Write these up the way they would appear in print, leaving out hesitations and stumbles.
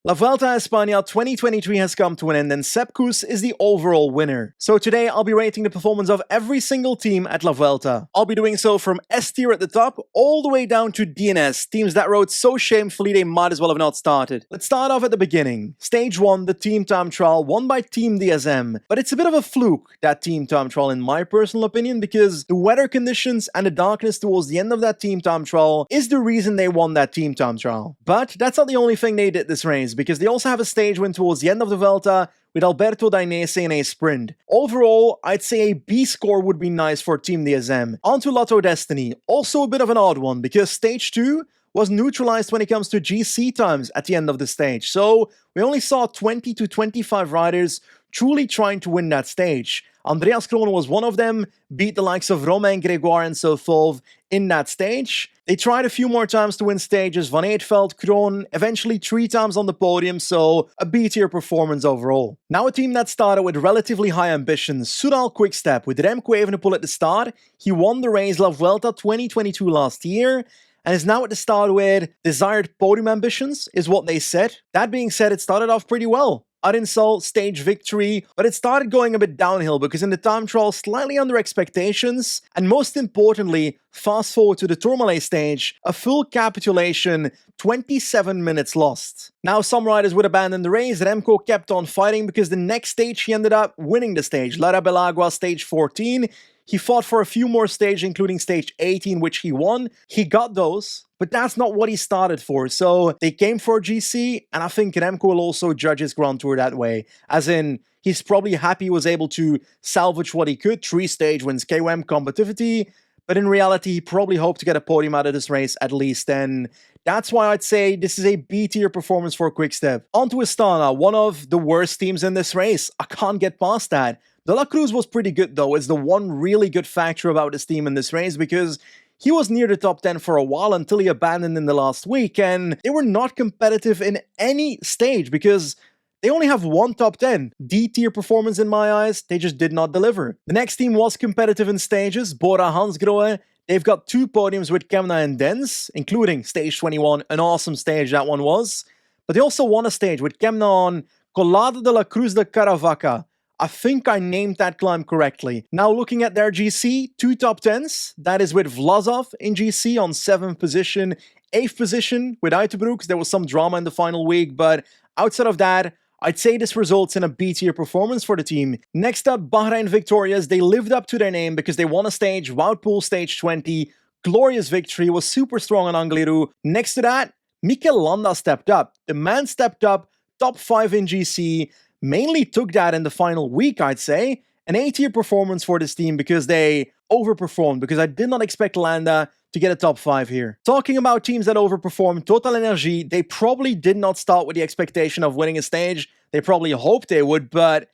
La Vuelta a España 2023 has come to an end and Sepp Kuss is the overall winner. So today I'll be rating the performance of every single team at La Vuelta. I'll be doing so from S tier at the top all the way down to DNS, teams that rode so shamefully they might as well have not started. Let's start off at the beginning. Stage 1, the team time trial, won by Team DSM. But it's a bit of a fluke, that team time trial in my personal opinion, because the weather conditions and the darkness towards the end of that team time trial is the reason they won that team time trial. But that's not the only thing they did this race, because they also have a stage win towards the end of the Vuelta with Alberto Dainese in a sprint. Overall, I'd say a B score would be nice for Team DSM. On to Lotto Destiny, also a bit of an odd one, because stage 2 was neutralized when it comes to GC times at the end of the stage, so we only saw 20 to 25 riders truly trying to win that stage. Andreas Kroon was one of them, beat the likes of Romain Grégoire and so forth in that stage. They tried a few more times to win stages, Van Eetveld, Kroon, eventually 3 times on the podium, so a B-tier performance overall. Now a team that started with relatively high ambitions, Soudal Quick-Step, with Remco Evenepoel at the start. He won the race La Vuelta 2022 last year, and is now at the start with desired podium ambitions, is what they said. That being said, it started off pretty well. Arinsal, stage victory, but it started going a bit downhill because in the time trial, slightly under expectations, and most importantly, fast forward to the Tourmalet stage, a full capitulation, 27 minutes lost. Now some riders would abandon the race, Remco kept on fighting because the next stage he ended up winning the stage, Lara Belagua stage 14, he fought for a few more stages, including stage 18, which he won. He got those, but that's not what he started for. So they came for a GC, and I think Remco will also judge his Grand Tour that way. As in, he's probably happy he was able to salvage what he could, 3 stage wins, KOM competitivity, but in reality, he probably hoped to get a podium out of this race at least, and that's why I'd say this is a B-tier performance for Quick-Step. On to Astana, one of the worst teams in this race. I can't get past that. De La Cruz was pretty good though, it's the one really good factor about this team in this race because he was near the top 10 for a while until he abandoned in the last week, and they were not competitive in any stage because they only have one top 10. D-tier performance in my eyes, they just did not deliver. The next team was competitive in stages, Bora Hansgrohe. They've got 2 podiums with Kemna and Dens, including stage 21, an awesome stage that one was. But they also won a stage with Kemna on Collada de la Cruz de Caravaca. I think I named that climb correctly. Now looking at their GC, 2 top 10s. That is with Vlasov in GC on 7th position. 8th position with Uiterbroeks. There was some drama in the final week, but outside of that, I'd say this results in a B-tier performance for the team. Next up, Bahrain Victorious. They lived up to their name because they won a stage, Wout Poels stage 20. Glorious victory, was super strong on Angliru. Next to that, Mikel Landa stepped up. The man stepped up, top 5 in GC. Mainly took that in the final week, I'd say. An A-tier performance for this team because they overperformed, because I did not expect Landa to get a top 5 here. Talking about teams that overperformed, Total Energy, they probably did not start with the expectation of winning a stage. They probably hoped they would, but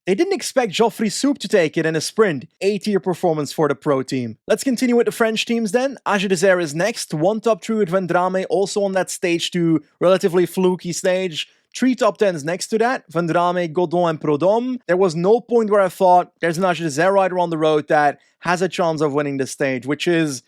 they didn't expect Geoffrey Soup to take it in a sprint. A-tier performance for the pro team. Let's continue with the French teams then. AG Desert is next. 1 top 3 with Vendrame, also on that stage 2, relatively fluky stage. 3 top 10s next to that, Vendrame, Godon, and Prudhomme. There was no point where I thought there's an AG Desert rider on the road that has a chance of winning this stage, which is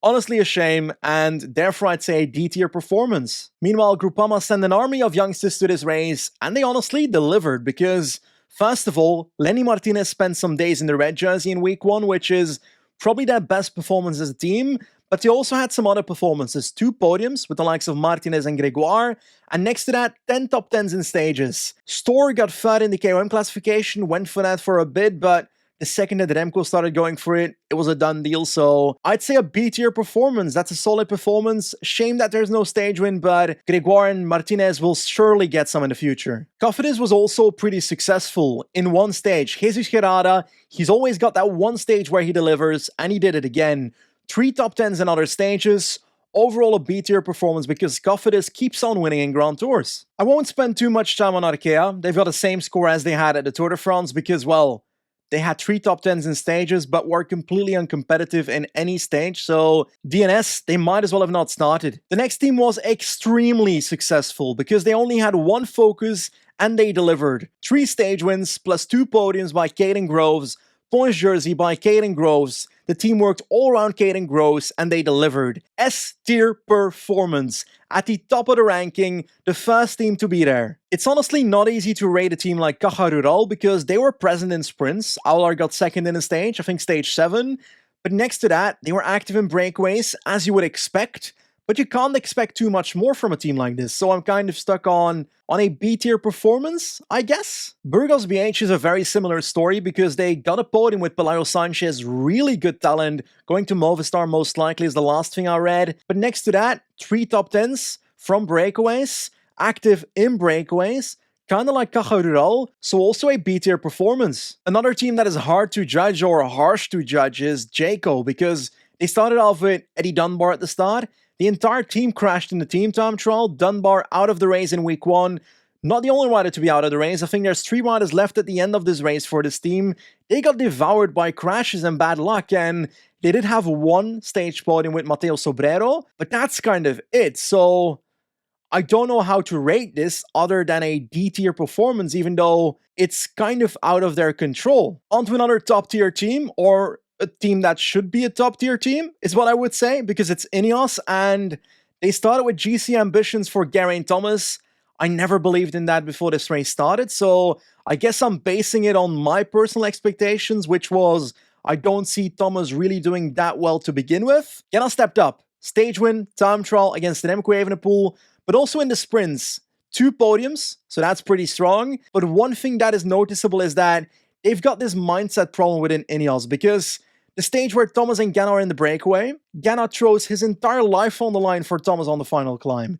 honestly a shame, and therefore I'd say a D-tier performance. Meanwhile, Groupama sent an army of youngsters to this race, and they honestly delivered, because first of all, Lenny Martinez spent some days in the red jersey in week 1, which is probably their best performance as a team, but they also had some other performances, 2 podiums with the likes of Martinez and Grégoire, and next to that, 10 top 10s in stages. Storr got third in the KOM classification, went for that for a bit, but the second that Remco started going for it, it was a done deal, so I'd say a B-tier performance. That's a solid performance. Shame that there's no stage win, but Grégoire and Martinez will surely get some in the future. Cofidis was also pretty successful in one stage. Jesus Gerrada, he's always got that one stage where he delivers, and he did it again. 3 top 10s in other stages. Overall a B-tier performance because Cofidis keeps on winning in Grand Tours. I won't spend too much time on Arkea. They've got the same score as they had at the Tour de France because, well, they had 3 top 10s in stages but were completely uncompetitive in any stage, so DNS, they might as well have not started. The next team was extremely successful because they only had 1 focus and they delivered. 3 stage wins plus 2 podiums by Caden Groves, points jersey by Caden Groves. The team worked all around Caden Groves and they delivered. S-tier performance. At the top of the ranking, the first team to be there. It's honestly not easy to rate a team like Caja Rural because they were present in sprints. AlUla got second in a stage, I think stage 7. But next to that, they were active in breakaways, as you would expect. But you can't expect too much more from a team like this, so I'm kind of stuck on a B-tier performance, I guess. Burgos BH is a very similar story because they got a podium with Pelayo Sanchez, really good talent, going to Movistar most likely is the last thing I read. But next to that, 3 top 10s from breakaways, active in breakaways, kinda like Caja Rural, so also a B-tier performance. Another team that is hard to judge or harsh to judge is Jayco because they started off with Eddie Dunbar at the start. The entire team crashed in the team time trial. Dunbar out of the race in week 1. Not the only rider to be out of the race. I think there's 3 riders left at the end of this race for this team. They got devoured by crashes and bad luck, and they did have 1 stage podium with Mateo Sobrero, but that's kind of it. So I don't know how to rate this other than a D-tier performance, even though it's kind of out of their control. On to another top-tier team, or a team that should be a top-tier team, is what I would say, because it's Ineos, and they started with GC ambitions for Geraint Thomas. I never believed in that before this race started, so I guess I'm basing it on my personal expectations, which was I don't see Thomas really doing that well to begin with. Ganna stepped up. Stage win, time trial against the Remco Evenepoel, but also in the sprints. 2 podiums, so that's pretty strong. But one thing that is noticeable is that they've got this mindset problem within Ineos, because the stage where Thomas and Ganna are in the breakaway, Ganna throws his entire life on the line for Thomas on the final climb.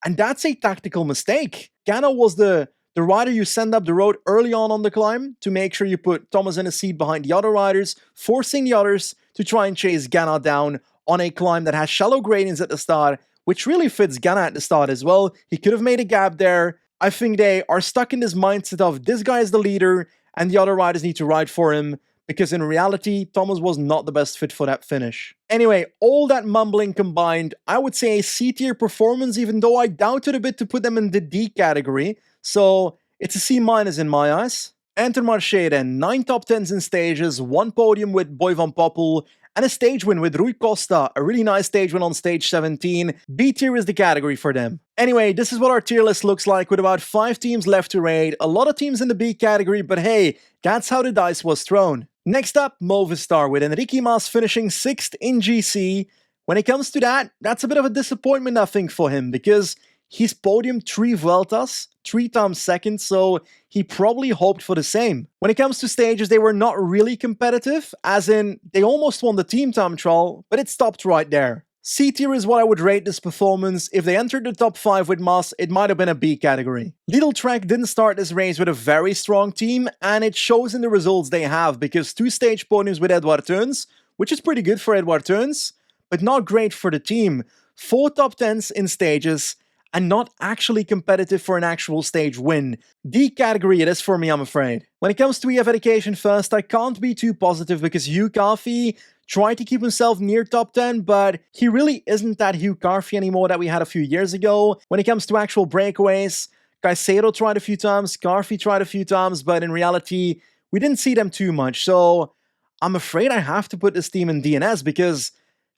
And that's a tactical mistake. Ganna was the rider you send up the road early on the climb to make sure you put Thomas in a seat behind the other riders, forcing the others to try and chase Ganna down on a climb that has shallow gradients at the start, which really fits Ganna at the start as well. He could have made a gap there. I think they are stuck in this mindset of this guy is the leader and the other riders need to ride for him, because in reality, Thomas was not the best fit for that finish. Anyway, all that mumbling combined, I would say a C-tier performance, even though I doubted a bit to put them in the D category, so it's a C- in my eyes. Intermarché then, 9 top 10s in stages, 1 podium with Boy van Poppel, and a stage win with Rui Costa, a really nice stage win on stage 17. B-tier is the category for them. Anyway, this is what our tier list looks like with about 5 teams left to rate, a lot of teams in the B category, but hey, that's how the dice was thrown. Next up, Movistar, with Enrique Mas finishing 6th in GC. When it comes to that, that's a bit of a disappointment, I think, for him, because he's podiumed 3 Vueltas, 3 times second, so he probably hoped for the same. When it comes to stages, they were not really competitive, as in, they almost won the team time trial, but it stopped right there. C-tier is what I would rate this performance. If they entered the top 5 with Mas, it might have been a B category. Lidl Trek didn't start this race with a very strong team, and it shows in the results they have, because 2 stage podiums with Edouard Teuns, which is pretty good for Edouard Teuns, but not great for the team. 4 top 10s in stages, and not actually competitive for an actual stage win. D category it is for me, I'm afraid. When it comes to EF Education first, I can't be too positive because Hugh Carthy tried to keep himself near top 10, but he really isn't that Hugh Carthy anymore that we had a few years ago. When it comes to actual breakaways, Caicedo tried a few times, Carthy tried a few times, but in reality, we didn't see them too much, so I'm afraid I have to put this team in DNS because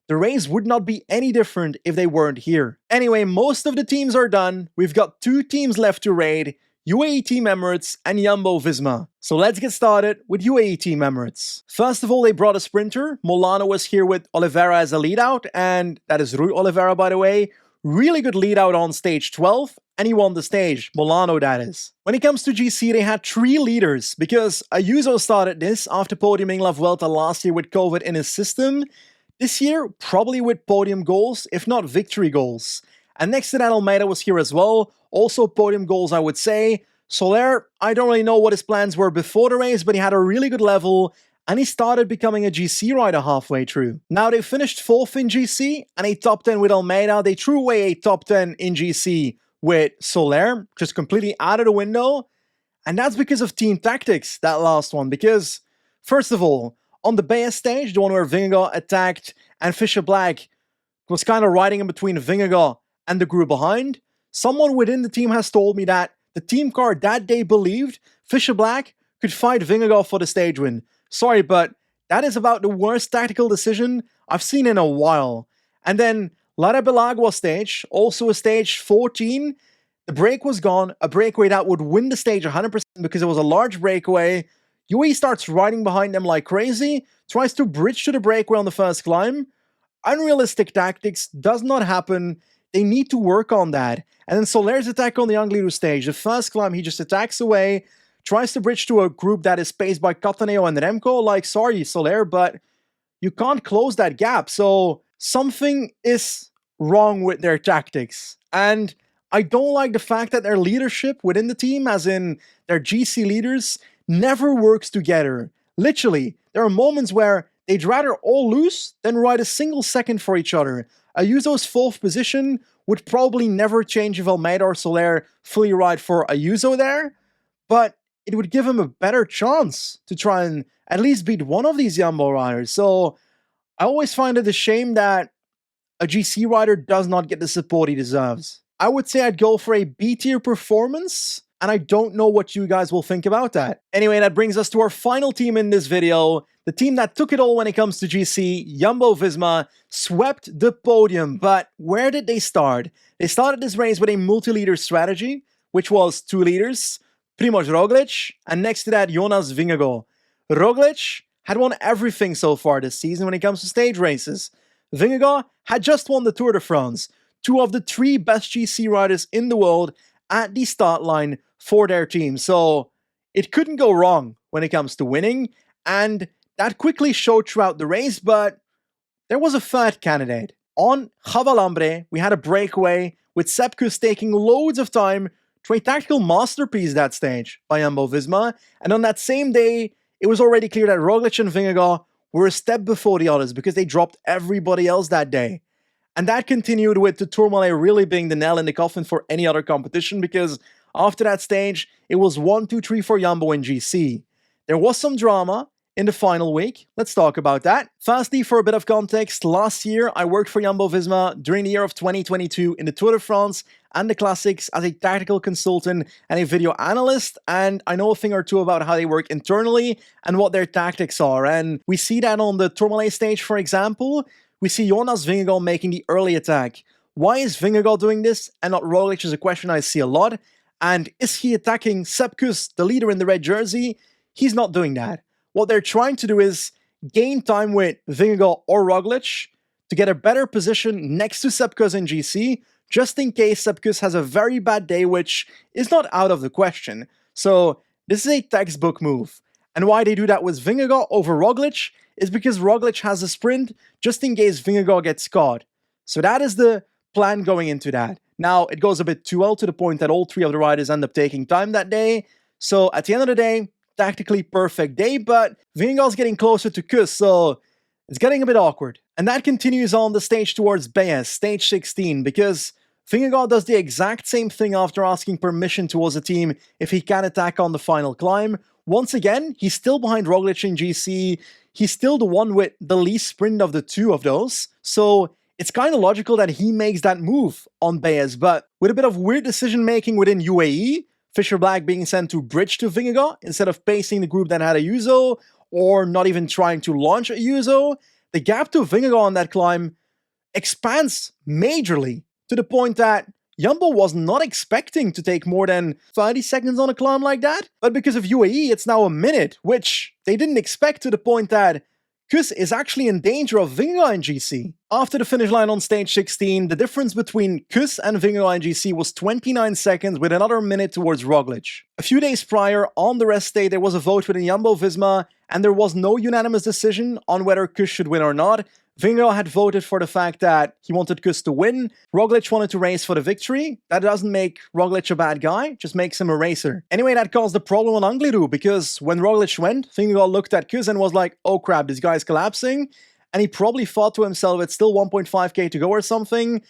the race would not be any different if they weren't here. Anyway, most of the teams are done. We've got 2 teams left to raid, UAE Team Emirates and Jumbo-Visma. So let's get started with UAE Team Emirates. First of all, they brought a sprinter. Molano was here with Oliveira as a lead out, and that is Rui Oliveira, by the way. Really good lead out on stage 12, and he won the stage. Molano, that is. When it comes to GC, they had 3 leaders, because Ayuso started this after podiuming La Vuelta last year with COVID in his system. This year, probably with podium goals, if not victory goals. And next to that, Almeida was here as well. Also podium goals, I would say. Soler, I don't really know what his plans were before the race, but he had a really good level, and he started becoming a GC rider halfway through. Now, they finished 4th in GC, and a top 10 with Almeida. They threw away a top 10 in GC with Soler, just completely out of the window. And that's because of team tactics, that last one. Because, first of all, on the Bayer stage, the one where Vingegaard attacked and Fisher Black was kind of riding in between Vingegaard and the group behind, someone within the team has told me that the team car that day believed Fisher Black could fight Vingegaard for the stage win. Sorry, but that is about the worst tactical decision I've seen in a while. And then Lara Belagua stage, also a stage 14. The break was gone, a breakaway that would win the stage 100% because it was a large breakaway. UAE starts riding behind them like crazy, tries to bridge to the breakaway on the first climb. Unrealistic tactics does not happen. They need to work on that. And then Soler's attack on the Angliru stage. The first climb, he just attacks away, tries to bridge to a group that is paced by Cataneo and Remco. Like, sorry, Soler, but you can't close that gap. So something is wrong with their tactics. And I don't like the fact that their leadership within the team, as in their GC leaders, never works together. Literally, there are moments where they'd rather all lose than ride a single second for each other. Ayuso's 4th position would probably never change if Almeida or Soler fully ride for Ayuso there, but it would give him a better chance to try and at least beat one of these Jumbo riders. So I always find it a shame that a GC rider does not get the support he deserves. I would say I'd go for a B-tier performance, and I don't know what you guys will think about that. Anyway, that brings us to our final team in this video. The team that took it all when it comes to GC, Jumbo-Visma, swept the podium. But where did they start? They started this race with a multi-leader strategy, which was 2 leaders, Primož Roglič, and next to that, Jonas Vingegaard. Roglič had won everything so far this season when it comes to stage races. Vingegaard had just won the Tour de France, 2 of the 3 best GC riders in the world at the start line for their team. So it couldn't go wrong when it comes to winning, and that quickly showed throughout the race, but there was a third candidate. On Javalambre, we had a breakaway with Sepp Kuss taking loads of time to a tactical masterpiece that stage by Jumbo-Visma, and on that same day, it was already clear that Roglič and Vingegaard were a step before the others because they dropped everybody else that day. And that continued with the Tourmalet really being the nail in the coffin for any other competition, because after that stage, it was 1, 2, 3 for Jumbo in GC. There was some drama in the final week. Let's talk about that. Firstly, for a bit of context, last year I worked for Jumbo-Visma during the year of 2022 in the Tour de France and the Classics as a tactical consultant and a video analyst, and I know a thing or two about how they work internally and what their tactics are. And we see that on the Tourmalet stage, for example. We see Jonas Vingegaard making the early attack. Why is Vingegaard doing this and not Roglič is a question I see a lot. And is he attacking Sepp Kuss, the leader in the red jersey? He's not doing that. What they're trying to do is gain time with Vingegaard or Roglič to get a better position next to Sepp Kuss in GC, just in case Sepp Kuss has a very bad day, which is not out of the question. So this is a textbook move. And why they do that with Vingegaard over Roglič is because Roglič has a sprint just in case Vingegaard gets caught. So that is the plan going into that. Now, it goes a bit too well to the point that all 3 of the riders end up taking time that day. So at the end of the day, tactically perfect day, but Vingegaard's getting closer to Kuss, so it's getting a bit awkward. And that continues on the stage towards Bayes, stage 16, because Vingegaard does the exact same thing after asking permission towards the team if he can attack on the final climb. Once again, he's still behind Roglič in GC. He's still the one with the least sprint of the 2 of those. So it's kind of logical that he makes that move on Bayes, but with a bit of weird decision making within UAE, Fisher Black being sent to bridge to Vingegaard instead of pacing the group that had Ayuso, or not even trying to launch Ayuso, the gap to Vingegaard on that climb expands majorly to the point that Jumbo was not expecting to take more than 30 seconds on a climb like that, but because of UAE, it's now a minute, which they didn't expect, to the point that Kuss is actually in danger of Vingegaard in GC. After the finish line on stage 16, the difference between Kuss and Vingegaard in GC was 29 seconds with another minute towards Roglič. A few days prior, on the rest day, there was a vote within Jumbo-Visma, and there was no unanimous decision on whether Kuss should win or not. Vingegaard had voted for the fact that he wanted Kuss to win. Roglič wanted to race for the victory. That doesn't make Roglič a bad guy, just makes him a racer. Anyway, that caused a problem on Angliru, because when Roglič went, Vingegaard looked at Kuss and was like, oh crap, this guy's collapsing. And he probably thought to himself, it's still 1.5k to go or something.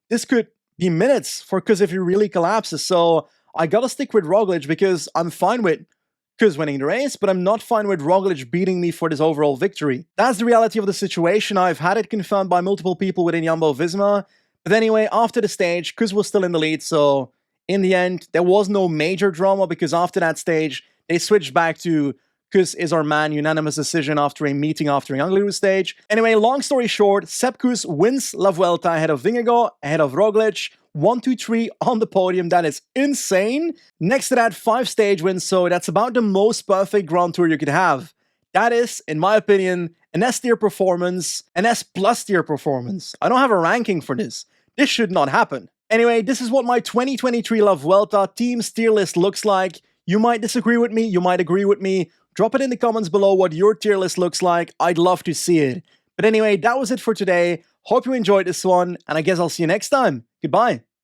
This could be minutes for Kuss if he really collapses. So I gotta stick with Roglič because I'm fine with Kuss winning the race, but I'm not fine with Roglič beating me for this overall victory. That's the reality of the situation. I've had it confirmed by multiple people within Jumbo-Visma. But anyway, after the stage, Kuss was still in the lead, so in the end, there was no major drama because after that stage, they switched back to Kuss is our man, unanimous decision after a meeting after a Angliru stage. Anyway, long story short, Sepp Kuss wins La Vuelta ahead of Vingegaard, ahead of Roglic, 1, 2, 3 on the podium. That is insane. Next to that, 5 stage wins, so that's about the most perfect Grand Tour you could have. That is, in my opinion, an S tier performance, an S plus tier performance. I don't have a ranking for this. This should not happen. Anyway, this is what my 2023 La Vuelta team's tier list looks like. You might disagree with me, you might agree with me. Drop it in the comments below what your tier list looks like. I'd love to see it. But anyway, that was it for today. Hope you enjoyed this one, and I guess I'll see you next time. Goodbye.